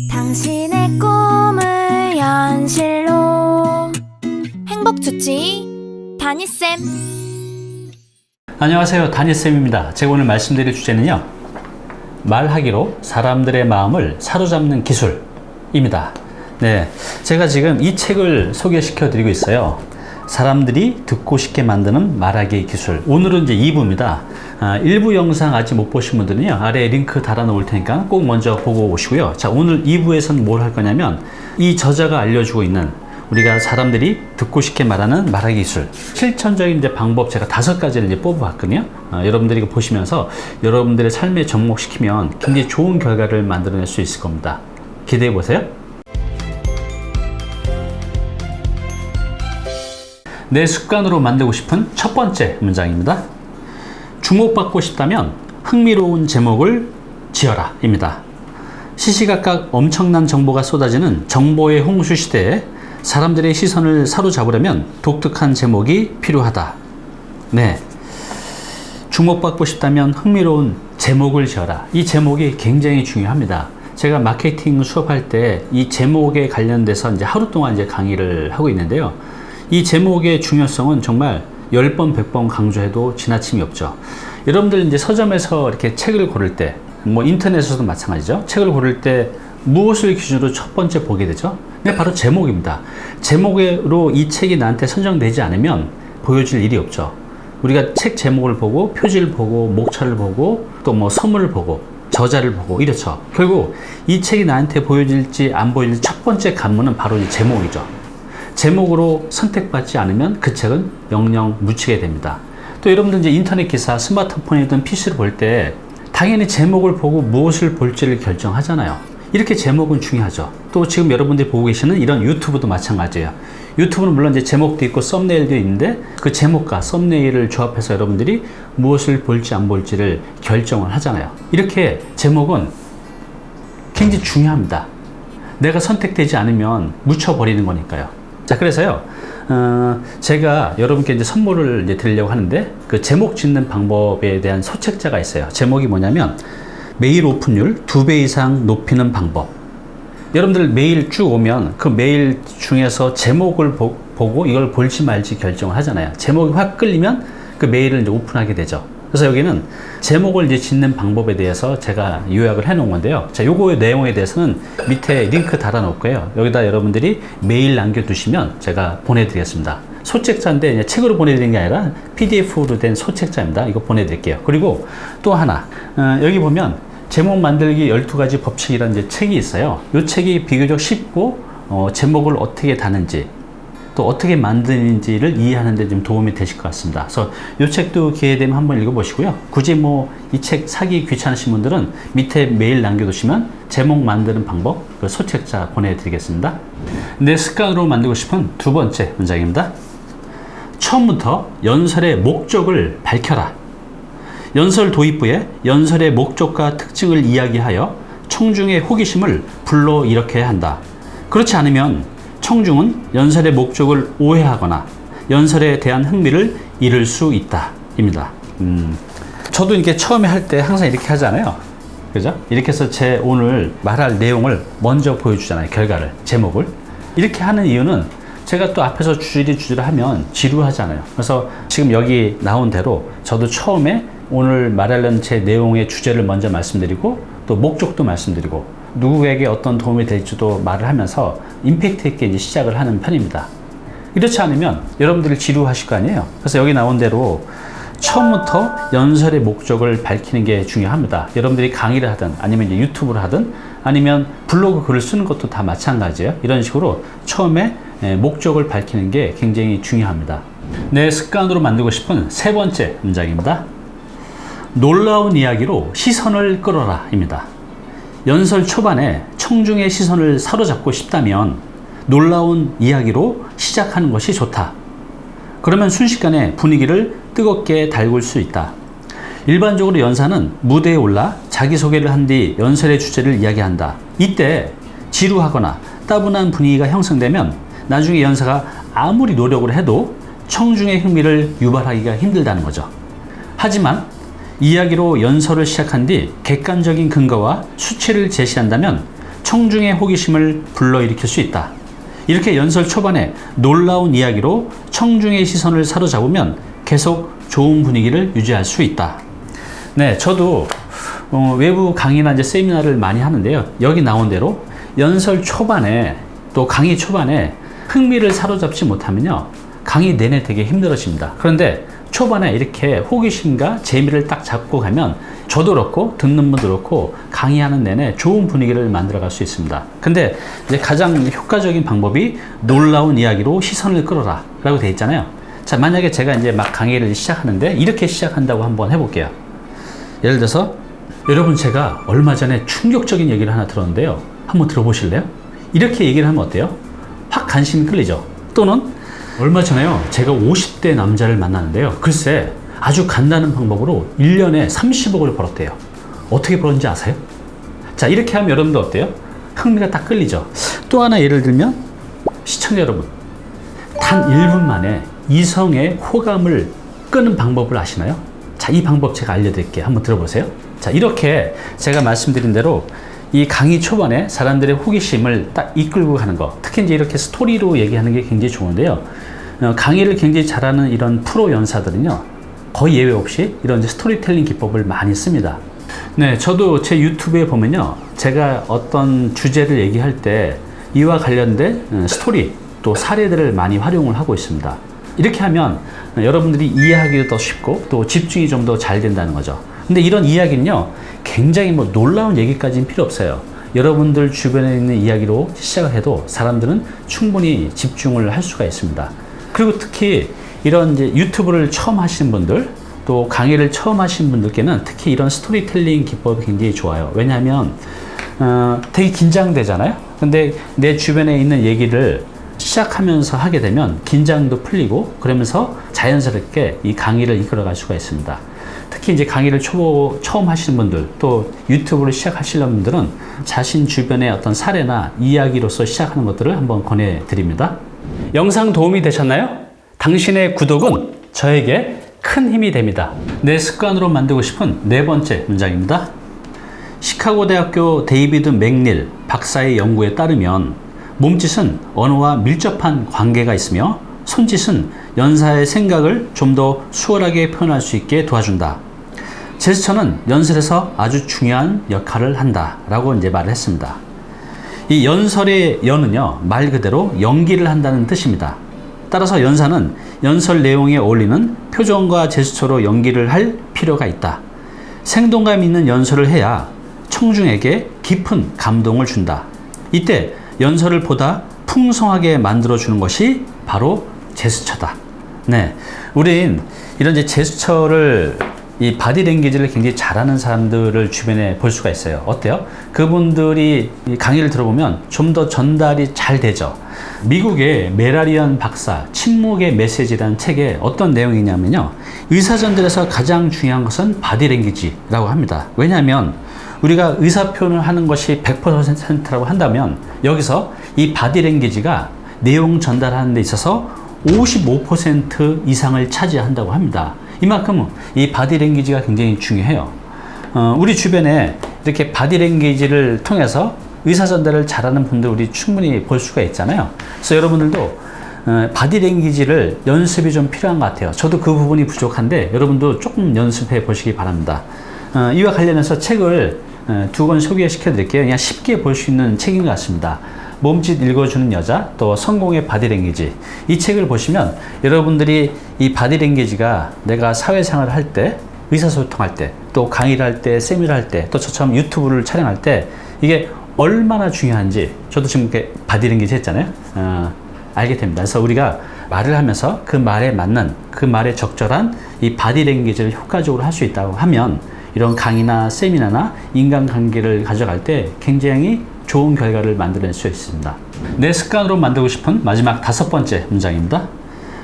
당신의 꿈을 현실로 행복주치 다니쌤. 안녕하세요, 다니쌤입니다. 제가 오늘 말씀드릴 주제는요, 말하기로 사람들의 마음을 사로잡는 기술입니다. 네, 제가 지금 이 책을 소개시켜 드리고 있어요. 사람들이 듣고 싶게 만드는 말하기 기술. 오늘은 이제 2부입니다. 1부 영상 아직 못 보신 분들은요, 아래에 링크 달아 놓을 테니까 꼭 먼저 보고 오시고요. 자, 오늘 2부에서는 뭘 할 거냐면, 이 저자가 알려주고 있는 우리가 사람들이 듣고 싶게 말하는 말하기 기술, 실천적인 이제 방법 제가 5가지를 이제 뽑아봤거든요. 여러분들이 이거 보시면서 여러분들의 삶에 접목시키면 굉장히 좋은 결과를 만들어낼 수 있을 겁니다. 기대해 보세요. 내 습관으로 만들고 싶은 첫 번째 문장입니다. 주목받고 싶다면 흥미로운 제목을 지어라 입니다. 시시각각 엄청난 정보가 쏟아지는 정보의 홍수 시대에 사람들의 시선을 사로잡으려면 독특한 제목이 필요하다. 네, 주목받고 싶다면 흥미로운 제목을 지어라. 이 제목이 굉장히 중요합니다. 제가 마케팅 수업할 때 이 제목에 관련돼서 이제 하루 동안 이제 강의를 하고 있는데요. 이 제목의 중요성은 정말 10번, 100번 강조해도 지나침이 없죠. 여러분들 이제 서점에서 이렇게 책을 고를 때, 뭐 인터넷에서도 마찬가지죠. 책을 고를 때 무엇을 기준으로 첫 번째 보게 되죠? 네, 바로 제목입니다. 제목으로 이 책이 나한테 선정되지 않으면 보여줄 일이 없죠. 우리가 책 제목을 보고, 표지를 보고, 목차를 보고, 또 뭐 서문을 보고, 저자를 보고 이렇죠. 결국 이 책이 나한테 보여질지 안 보여질지 첫 번째 관문은 바로 이 제목이죠. 제목으로 선택받지 않으면 그 책은 영영 묻히게 됩니다. 또 여러분들 이제 인터넷 기사, 스마트폰이든 PC를 볼 때 당연히 제목을 보고 무엇을 볼지를 결정하잖아요. 이렇게 제목은 중요하죠. 또 지금 여러분들이 보고 계시는 이런 유튜브도 마찬가지예요. 유튜브는 물론 이제 제목도 있고 썸네일도 있는데 그 제목과 썸네일을 조합해서 여러분들이 무엇을 볼지 안 볼지를 결정을 하잖아요. 이렇게 제목은 굉장히 중요합니다. 내가 선택되지 않으면 묻혀버리는 거니까요. 자, 그래서요, 제가 여러분께 이제 선물을 이제 드리려고 하는데, 그 제목 짓는 방법에 대한 소책자가 있어요. 제목이 뭐냐면, 메일 오픈율 2배 이상 높이는 방법. 여러분들 메일 쭉 오면 그 메일 중에서 제목을 보고 이걸 볼지 말지 결정을 하잖아요. 제목이 확 끌리면 그 메일을 이제 오픈하게 되죠. 그래서 여기는 제목을 이제 짓는 방법에 대해서 제가 요약을 해 놓은 건데요. 자, 요거의 내용에 대해서는 밑에 링크 달아 놓을게요. 여기다 여러분들이 메일 남겨두시면 제가 보내드리겠습니다. 소책자인데 이제 책으로 보내드리는 게 아니라 PDF로 된 소책자입니다. 이거 보내드릴게요. 그리고 또 하나, 여기 보면 제목 만들기 12가지 법칙이라는 이제 책이 있어요. 이 책이 비교적 쉽고 제목을 어떻게 다는지 또 어떻게 만드는지를 이해하는 데 좀 도움이 되실 것 같습니다. 그래서 이 책도 기회되면 한번 읽어보시고요. 굳이 뭐 이 책 사기 귀찮으신 분들은 밑에 메일 남겨두시면 제목 만드는 방법, 그 소책자 보내드리겠습니다. 내 습관으로 만들고 싶은 두 번째 문장입니다. 처음부터 연설의 목적을 밝혀라. 연설 도입부에 연설의 목적과 특징을 이야기하여 청중의 호기심을 불러일으켜야 한다. 그렇지 않으면 청중은 연설의 목적을 오해하거나 연설에 대한 흥미를 잃을 수 있다 입니다. 저도 이렇게 처음에 할 때 항상 이렇게 하잖아요. 그죠? 이렇게 해서 제 오늘 말할 내용을 먼저 보여주잖아요. 결과를, 제목을. 이렇게 하는 이유는 제가 또 앞에서 주저리 하면 지루하잖아요. 그래서 지금 여기 나온 대로 저도 처음에 오늘 말하려는 제 내용의 주제를 먼저 말씀드리고 또 목적도 말씀드리고 누구에게 어떤 도움이 될지도 말을 하면서 임팩트 있게 이제 시작을 하는 편입니다. 이렇지 않으면 여러분들이 지루하실 거 아니에요. 그래서 여기 나온 대로 처음부터 연설의 목적을 밝히는 게 중요합니다. 여러분들이 강의를 하든 아니면 이제 유튜브를 하든 아니면 블로그 글을 쓰는 것도 다 마찬가지예요. 이런 식으로 처음에 목적을 밝히는 게 굉장히 중요합니다. 내 습관으로 만들고 싶은 세 번째 문장입니다. 놀라운 이야기로 시선을 끌어라 입니다. 연설 초반에 청중의 시선을 사로잡고 싶다면 놀라운 이야기로 시작하는 것이 좋다. 그러면 순식간에 분위기를 뜨겁게 달굴 수 있다. 일반적으로 연사는 무대에 올라 자기소개를 한 뒤 연설의 주제를 이야기한다. 이때 지루하거나 따분한 분위기가 형성되면 나중에 연사가 아무리 노력을 해도 청중의 흥미를 유발하기가 힘들다는 거죠. 하지만 이야기로 연설을 시작한 뒤 객관적인 근거와 수치를 제시한다면 청중의 호기심을 불러일으킬 수 있다. 이렇게 연설 초반에 놀라운 이야기로 청중의 시선을 사로잡으면 계속 좋은 분위기를 유지할 수 있다. 네, 저도 외부 강의나 이제 세미나를 많이 하는데요. 여기 나온 대로 연설 초반에 또 강의 초반에 흥미를 사로잡지 못하면요, 강의 내내 되게 힘들어집니다. 그런데 초반에 이렇게 호기심과 재미를 딱 잡고 가면 저도 그렇고 듣는 분도 그렇고 강의하는 내내 좋은 분위기를 만들어 갈 수 있습니다. 근데 이제 가장 효과적인 방법이 놀라운 이야기로 시선을 끌어라 라고 되어 있잖아요. 자, 만약에 제가 이제 막 강의를 시작하는데 이렇게 시작한다고 한번 해볼게요. 예를 들어서 여러분, 제가 얼마 전에 충격적인 얘기를 하나 들었는데요. 한번 들어보실래요? 이렇게 얘기를 하면 어때요? 확 관심이 끌리죠. 또는 얼마 전에요, 제가 50대 남자를 만났는데요. 글쎄, 아주 간단한 방법으로 1년에 30억을 벌었대요. 어떻게 벌었는지 아세요? 자, 이렇게 하면 여러분도 어때요? 흥미가 딱 끌리죠. 또 하나 예를 들면, 시청자 여러분, 단 1분 만에 이성의 호감을 끄는 방법을 아시나요? 자, 이 방법 제가 알려드릴게요. 한번 들어보세요. 자, 이렇게 제가 말씀드린 대로 이 강의 초반에 사람들의 호기심을 딱 이끌고 가는 거, 특히 이제 이렇게 스토리로 얘기하는 게 굉장히 좋은데요. 강의를 굉장히 잘하는 이런 프로 연사들은요, 거의 예외 없이 이런 이제 스토리텔링 기법을 많이 씁니다. 네, 저도 제 유튜브에 보면요, 제가 어떤 주제를 얘기할 때 이와 관련된 스토리 또 사례들을 많이 활용을 하고 있습니다. 이렇게 하면 여러분들이 이해하기도 더 쉽고 또 집중이 좀 더 잘 된다는 거죠. 근데 이런 이야기는요, 굉장히 뭐 놀라운 얘기까지는 필요 없어요. 여러분들 주변에 있는 이야기로 시작을 해도 사람들은 충분히 집중을 할 수가 있습니다. 그리고 특히 이런 이제 유튜브를 처음 하시는 분들, 또 강의를 처음 하시는 분들께는 특히 이런 스토리텔링 기법이 굉장히 좋아요. 왜냐하면 되게 긴장되잖아요. 근데 내 주변에 있는 얘기를 시작하면서 하게 되면 긴장도 풀리고 그러면서 자연스럽게 이 강의를 이끌어갈 수가 있습니다. 특히 이제 강의를 처음 하시는 분들, 또 유튜브를 시작하시려는 분들은 자신 주변의 어떤 사례나 이야기로서 시작하는 것들을 한번 권해드립니다. 영상 도움이 되셨나요? 당신의 구독은 저에게 큰 힘이 됩니다. 내 습관으로 만들고 싶은 네 번째 문장입니다. 시카고 대학교 데이비드 맥닐 박사의 연구에 따르면 몸짓은 언어와 밀접한 관계가 있으며 손짓은 연사의 생각을 좀 더 수월하게 표현할 수 있게 도와준다. 제스처는 연설에서 아주 중요한 역할을 한다 라고 이제 말을 했습니다. 이 연설의 연은요, 말 그대로 연기를 한다는 뜻입니다. 따라서 연사는 연설 내용에 어울리는 표정과 제스처로 연기를 할 필요가 있다. 생동감 있는 연설을 해야 청중에게 깊은 감동을 준다. 이때 연설을 보다 풍성하게 만들어주는 것이 바로 제스처다. 네, 우린 이런 이제 제스처를, 이 바디랭귀지를 굉장히 잘하는 사람들을 주변에 볼 수가 있어요. 어때요? 그분들이 강의를 들어보면 좀 더 전달이 잘 되죠. 미국의 메라리언 박사 침묵의 메시지라는 책에 어떤 내용이냐면요, 의사전달에서 가장 중요한 것은 바디랭귀지라고 합니다. 왜냐하면 우리가 의사표현을 하는 것이 100%라고 한다면 여기서 이 바디랭귀지가 내용 전달하는 데 있어서 55% 이상을 차지한다고 합니다. 이만큼 이 바디랭귀지가 굉장히 중요해요. 우리 주변에 이렇게 바디랭귀지를 통해서 의사전달을 잘하는 분들 우리 충분히 볼 수가 있잖아요. 그래서 여러분들도 바디랭귀지를 연습이 좀 필요한 것 같아요. 저도 그 부분이 부족한데 여러분도 조금 연습해 보시기 바랍니다. 이와 관련해서 책을 두 권 소개시켜 드릴게요. 그냥 쉽게 볼 수 있는 책인 것 같습니다. 몸짓 읽어주는 여자, 또 성공의 바디랭귀지. 이 책을 보시면 여러분들이 이 바디랭귀지가 내가 사회생활을 할 때, 의사소통할 때, 또 강의를 할 때, 세미나를 할 때, 또 저처럼 유튜브를 촬영할 때 이게 얼마나 중요한지, 저도 지금 이렇게 바디랭귀지 했잖아요. 알게 됩니다. 그래서 우리가 말을 하면서 그 말에 맞는, 그 말에 적절한 이 바디랭귀지를 효과적으로 할 수 있다고 하면 이런 강의나 세미나나 인간관계를 가져갈 때 굉장히 좋은 결과를 만들어낼 수 있습니다. 내 습관으로 만들고 싶은 마지막 5번째 문장입니다.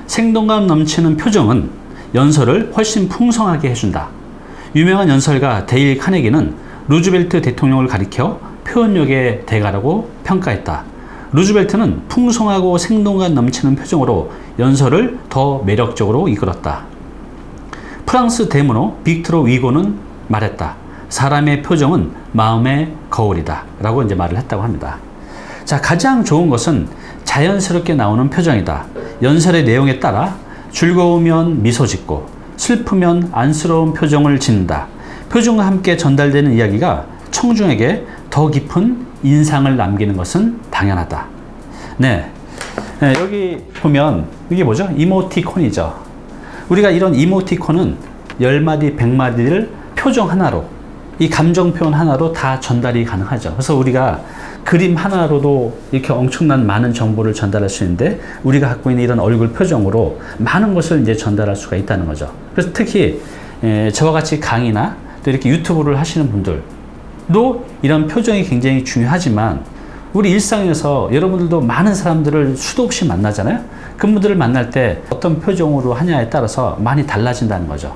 생동감 넘치는 표정은 연설을 훨씬 풍성하게 해준다. 유명한 연설가 데일 카네기는 루즈벨트 대통령을 가리켜 표현력의 대가라고 평가했다. 루즈벨트는 풍성하고 생동감 넘치는 표정으로 연설을 더 매력적으로 이끌었다. 프랑스 대문호 빅트로 위고는 말했다. 사람의 표정은 마음의 거울이다 라고 이제 말을 했다고 합니다. 자, 가장 좋은 것은 자연스럽게 나오는 표정이다. 연설의 내용에 따라 즐거우면 미소 짓고 슬프면 안쓰러운 표정을 짓는다. 표정과 함께 전달되는 이야기가 청중에게 더 깊은 인상을 남기는 것은 당연하다. 네, 여기 보면 이게 뭐죠? 이모티콘이죠. 우리가 이런 이모티콘은 10마디, 100마디를 표정 하나로, 이 감정 표현 하나로 다 전달이 가능하죠. 그래서 우리가 그림 하나로도 이렇게 엄청난 많은 정보를 전달할 수 있는데, 우리가 갖고 있는 이런 얼굴 표정으로 많은 것을 이제 전달할 수가 있다는 거죠. 그래서 특히 저와 같이 강의나 또 이렇게 유튜브를 하시는 분들도 이런 표정이 굉장히 중요하지만, 우리 일상에서 여러분들도 많은 사람들을 수도 없이 만나잖아요. 그분들을 만날 때 어떤 표정으로 하냐에 따라서 많이 달라진다는 거죠.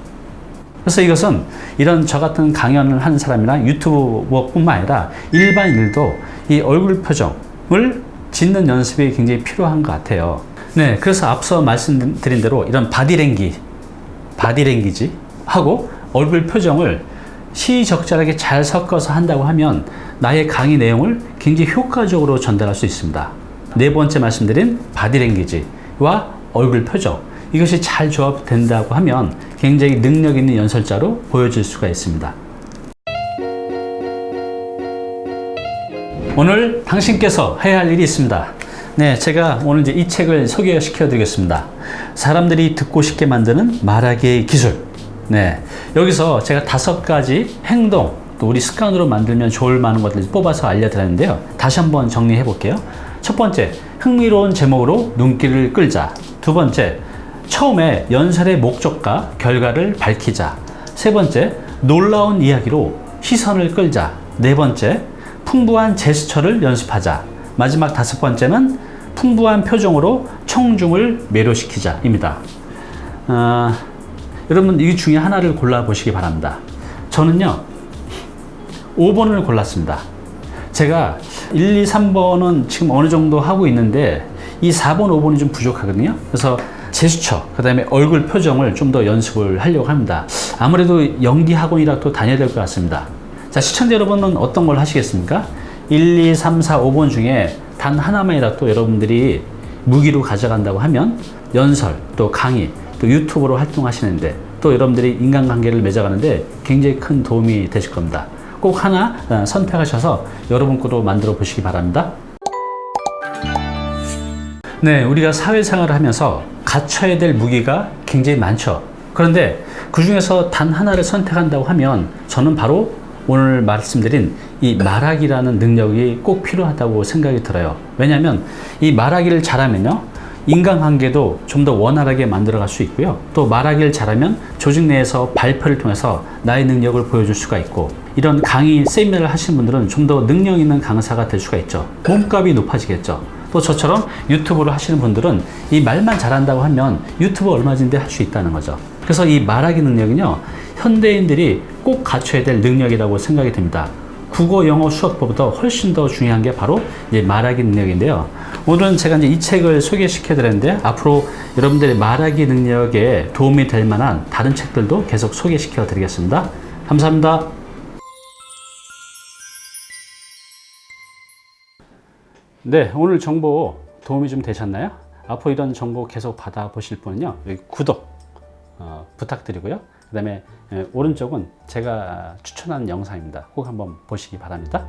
그래서 이것은 이런 저 같은 강연을 하는 사람이나 유튜버뿐만 아니라 일반인들도 이 얼굴 표정을 짓는 연습이 굉장히 필요한 것 같아요. 네, 그래서 앞서 말씀드린 대로 이런 바디랭귀지 하고 얼굴 표정을 시적절하게 잘 섞어서 한다고 하면 나의 강의 내용을 굉장히 효과적으로 전달할 수 있습니다. 네 번째 말씀드린 바디랭귀지와 얼굴 표정, 이것이 잘 조합된다고 하면 굉장히 능력 있는 연설자로 보여질 수가 있습니다. 오늘 당신께서 해야 할 일이 있습니다. 네, 제가 오늘 이제 이 책을 소개시켜 드리겠습니다. 사람들이 듣고 싶게 만드는 말하기의 기술. 네, 여기서 제가 5가지 행동, 또 우리 습관으로 만들면 좋을 만한 것들을 뽑아서 알려드렸는데요. 다시 한번 정리해 볼게요. 첫 번째, 흥미로운 제목으로 눈길을 끌자. 두 번째, 처음에 연설의 목적과 결과를 밝히자. 세 번째, 놀라운 이야기로 시선을 끌자. 네 번째, 풍부한 제스처를 연습하자. 마지막 5번째는 풍부한 표정으로 청중을 매료시키자입니다. 여러분, 이 중에 하나를 골라보시기 바랍니다. 저는요, 5번을 골랐습니다. 제가 1, 2, 3번은 지금 어느 정도 하고 있는데 이 4번, 5번이 좀 부족하거든요. 그래서 제스처, 그 다음에 얼굴 표정을 좀 더 연습을 하려고 합니다. 아무래도 연기 학원이라도 다녀야 될 것 같습니다. 자, 시청자 여러분은 어떤 걸 하시겠습니까? 1, 2, 3, 4, 5번 중에 단 하나만이라도 여러분들이 무기로 가져간다고 하면 연설, 또 강의, 또 유튜브로 활동하시는데, 또 여러분들이 인간관계를 맺어가는데 굉장히 큰 도움이 되실 겁니다. 꼭 하나 선택하셔서 여러분 거로 만들어 보시기 바랍니다. 네, 우리가 사회생활을 하면서 갖춰야 될 무기가 굉장히 많죠. 그런데 그 중에서 단 하나를 선택한다고 하면 저는 바로 오늘 말씀드린 이 말하기라는 능력이 꼭 필요하다고 생각이 들어요. 왜냐하면 이 말하기를 잘하면요, 인간관계도 좀 더 원활하게 만들어갈 수 있고요. 또 말하기를 잘하면 조직 내에서 발표를 통해서 나의 능력을 보여줄 수가 있고, 이런 강의, 세미나를 하시는 분들은 좀 더 능력 있는 강사가 될 수가 있죠. 몸값이 높아지겠죠. 또 저처럼 유튜브를 하시는 분들은 이 말만 잘한다고 하면 유튜브 얼마든지 할 수 있다는 거죠. 그래서 이 말하기 능력은요, 현대인들이 꼭 갖춰야 될 능력이라고 생각이 듭니다. 국어, 영어, 수학보다 훨씬 더 중요한 게 바로 이제 말하기 능력인데요. 오늘은 제가 이제 이 책을 소개시켜 드렸는데, 앞으로 여러분들의 말하기 능력에 도움이 될 만한 다른 책들도 계속 소개시켜 드리겠습니다. 감사합니다. 네, 오늘 정보 도움이 좀 되셨나요? 앞으로 이런 정보 계속 받아보실 분은요, 여기 구독 부탁드리고요. 그 다음에 오른쪽은 제가 추천하는 영상입니다. 꼭 한번 보시기 바랍니다.